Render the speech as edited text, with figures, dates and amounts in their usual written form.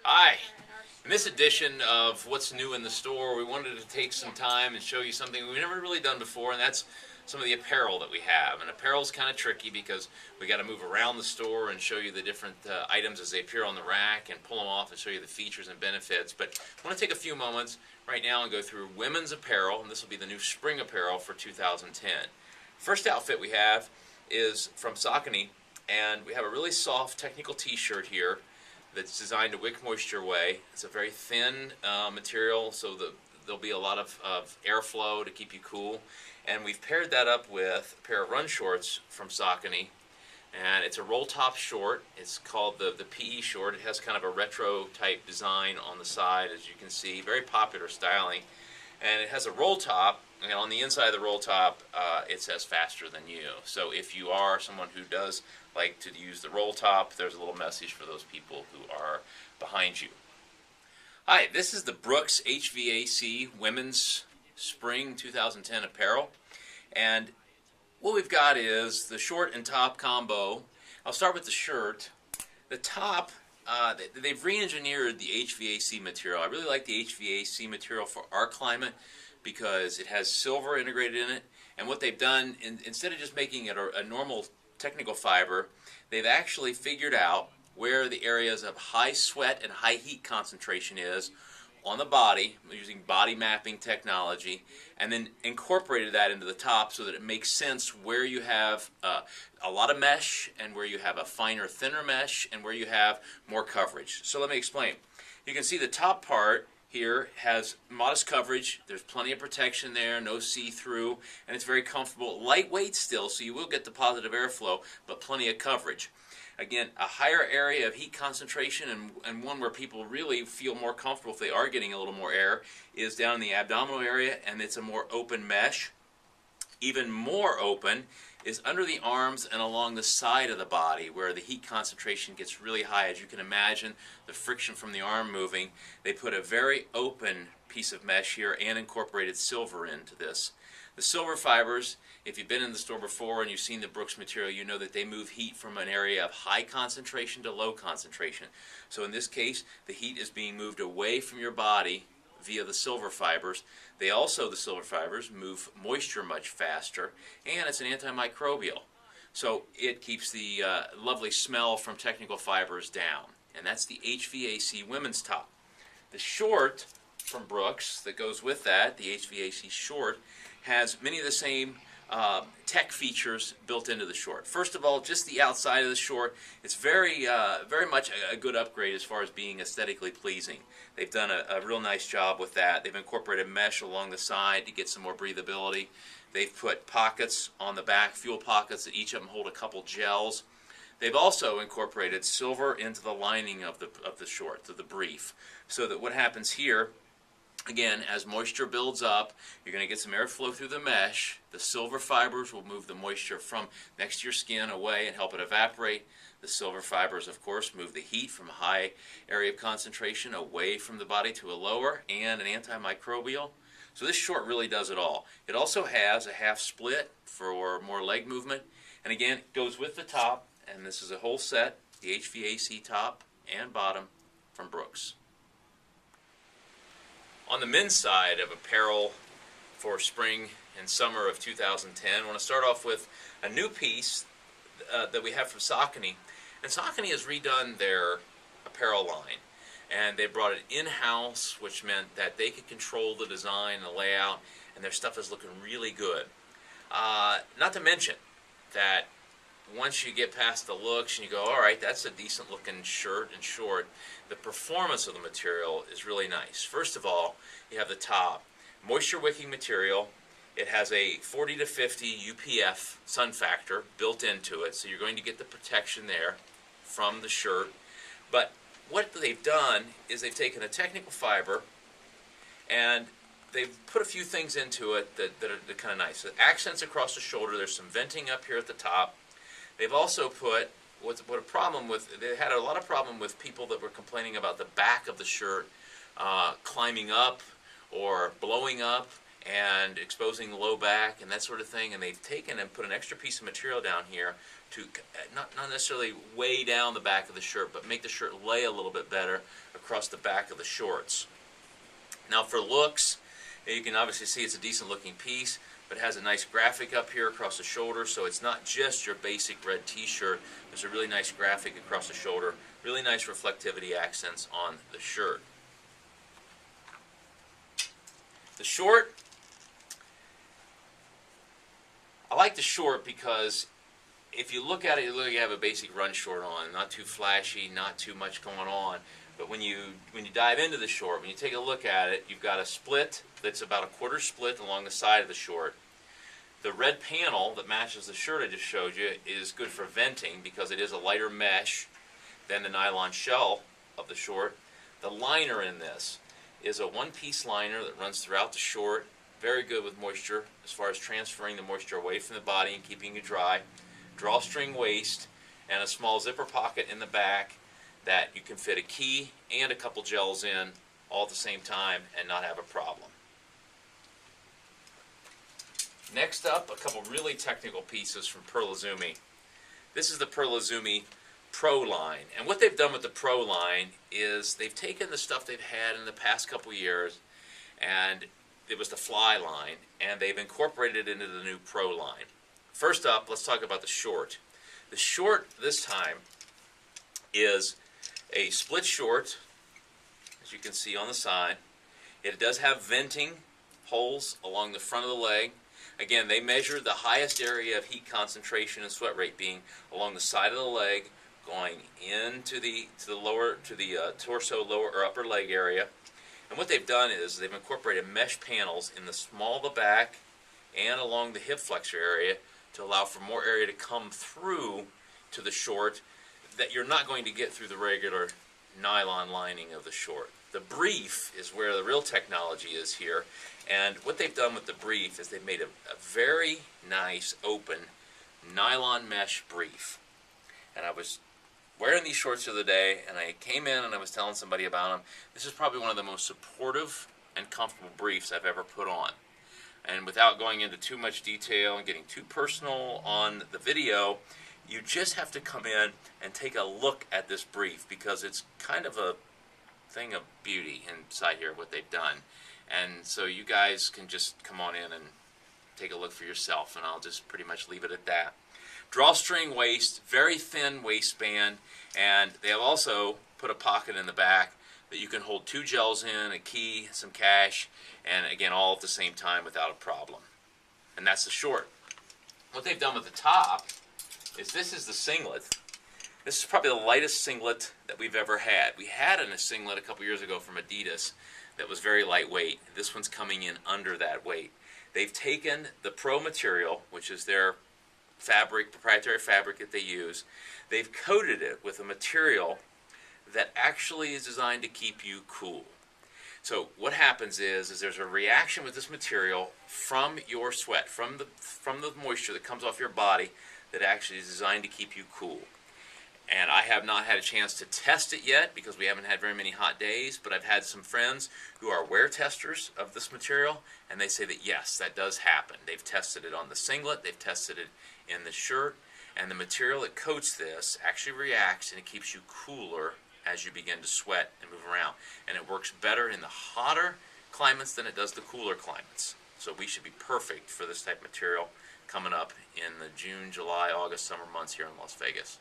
Hi. In this edition of What's New in the Store, we wanted to take some time and show you something we've never really done before, and that's some of the apparel that we have. And apparel is kind of tricky because we got to move around the store and show you the different items as they appear on the rack and pull them off and show you the features and benefits. But I want to take a few moments right now and go through women's apparel, and this will be the new spring apparel for 2010. First outfit we have is from Saucony, and we have a really soft technical t-shirt here that's designed to wick moisture away. It's a very thin material, so there'll be a lot of airflow to keep you cool. And we've paired that up with a pair of run shorts from Saucony. And it's a roll top short. It's called the PE short. It has kind of a retro type design on the side, as you can see. Very popular styling. And it has a roll top, and on the inside of the roll top it says faster than you. So if you are someone who does like to use the roll top, there's a little message for those people who are behind you. Hi, this is the Brooks HVAC Women's Spring 2010 apparel, and what we've got is the short and top combo. I'll start with the shirt. The top, they've re-engineered the HVAC material. I really like the HVAC material for our climate because it has silver integrated in it, and what they've done, instead of just making it a normal technical fiber, they've actually figured out where the areas of high sweat and high heat concentration is on the body using body mapping technology, and then incorporated that into the top so that it makes sense where you have a lot of mesh and where you have a finer, thinner mesh and where you have more coverage. So let me explain. You can see the top part here has modest coverage. There's plenty of protection there, no see-through, and it's very comfortable. Lightweight still, so you will get the positive airflow, but plenty of coverage. Again, a higher area of heat concentration, and one where people really feel more comfortable if they are getting a little more air, is down in the abdominal area, and it's a more open mesh. Even more open is under the arms and along the side of the body, where the heat concentration gets really high. As you can imagine, the friction from the arm moving, they put a very open piece of mesh here and incorporated silver into this. The silver fibers, if you've been in the store before and you've seen the Brooks material, you know that they move heat from an area of high concentration to low concentration. So in this case, the heat is being moved away from your body via the silver fibers. They also, the silver fibers, move moisture much faster, and it's an antimicrobial. So it keeps the lovely smell from technical fibers down. And that's the HVAC women's top. The short from Brooks that goes with that, the HVAC short, has many of the same tech features built into the short. First of all, just the outside of the short, it's very much a good upgrade as far as being aesthetically pleasing. They've done a real nice job with that. They've incorporated mesh along the side to get some more breathability. They've put pockets on the back, fuel pockets, that each of them hold a couple gels. They've also incorporated silver into the lining of the short, of the brief, so that what happens here, again, as moisture builds up, you're going to get some airflow through the mesh. The silver fibers will move the moisture from next to your skin away and help it evaporate. The silver fibers, of course, move the heat from a high area of concentration away from the body to a lower, and an antimicrobial. So this short really does it all. It also has a half split for more leg movement, and again, it goes with the top, and this is a whole set, the HVAC top and bottom from Brooks. On the men's side of apparel for spring and summer of 2010, I want to start off with a new piece that we have from Saucony. And Saucony has redone their apparel line, and they brought it in-house, which meant that they could control the design and the layout, and their stuff is looking really good. Not to mention that once you get past the looks and you go, all right, that's a decent looking shirt and short, the performance of the material is really nice. First of all, you have the top, moisture wicking material. It has a 40 to 50 UPF sun factor built into it, so you're going to get the protection there from the shirt. But what they've done is they've taken a technical fiber and they've put a few things into it that are kind of nice. So accents across the shoulder, there's some venting up here at the top. They've also put they had a lot of problem with people that were complaining about the back of the shirt climbing up or blowing up and exposing the low back and that sort of thing, and they've taken and put an extra piece of material down here to not necessarily weigh down the back of the shirt, but make the shirt lay a little bit better across the back of the shorts. Now for looks, you can obviously see it's a decent looking piece, but it has a nice graphic up here across the shoulder, so it's not just your basic red t-shirt. There's a really nice graphic across the shoulder, really nice reflectivity accents on the shirt. The short, I like the short because if you look at it, you look like you have a basic run short on, not too flashy, not too much going on. But when you dive into the short, when you take a look at it, you've got a split that's about a quarter split along the side of the short. The red panel that matches the shirt I just showed you is good for venting because it is a lighter mesh than the nylon shell of the short. The liner in this is a one-piece liner that runs throughout the short, very good with moisture as far as transferring the moisture away from the body and keeping it dry. Drawstring waist and a small zipper pocket in the back that you can fit a key and a couple gels in all at the same time and not have a problem. Next up, a couple really technical pieces from Pearl Izumi. This is the Pearl Izumi Pro line, and what they've done with the Pro line is they've taken the stuff they've had in the past couple years, and it was the Fly line, and they've incorporated it into the new Pro line. First up, let's talk about the short. The short this time is a split short, as you can see on the side. It does have venting holes along the front of the leg. Again, they measure the highest area of heat concentration and sweat rate being along the side of the leg, going into the torso, lower or upper leg area. And what they've done is they've incorporated mesh panels in the small of the back and along the hip flexor area to allow for more area to come through to the short that you're not going to get through the regular nylon lining of the short. The brief is where the real technology is here, and what they've done with the brief is they've made a very nice open nylon mesh brief. And I was wearing these shorts the other day, and I came in and I was telling somebody about them. This is probably one of the most supportive and comfortable briefs I've ever put on. And without going into too much detail and getting too personal on the video, you just have to come in and take a look at this brief because it's kind of a thing of beauty inside here, what they've done. And so you guys can just come on in and take a look for yourself, and I'll just pretty much leave it at that. Drawstring waist, very thin waistband, and they have also put a pocket in the back that you can hold 2 gels in, a key, some cash, and again, all at the same time without a problem. And that's the short. What they've done with the top is this is the singlet. This is probably the lightest singlet that we've ever had. We had a singlet a couple years ago from Adidas that was very lightweight. This one's coming in under that weight. They've taken the Pro material, which is their fabric, proprietary fabric that they use. They've coated it with a material that actually is designed to keep you cool. So what happens is there's a reaction with this material from your sweat, from the moisture that comes off your body that actually is designed to keep you cool. And I have not had a chance to test it yet because we haven't had very many hot days, but I've had some friends who are wear testers of this material, and they say that yes, that does happen. They've tested it on the singlet, they've tested it in the shirt, and the material that coats this actually reacts and it keeps you cooler as you begin to sweat and move around. And it works better in the hotter climates than it does the cooler climates. So we should be perfect for this type of material coming up in the June, July, August, summer months here in Las Vegas.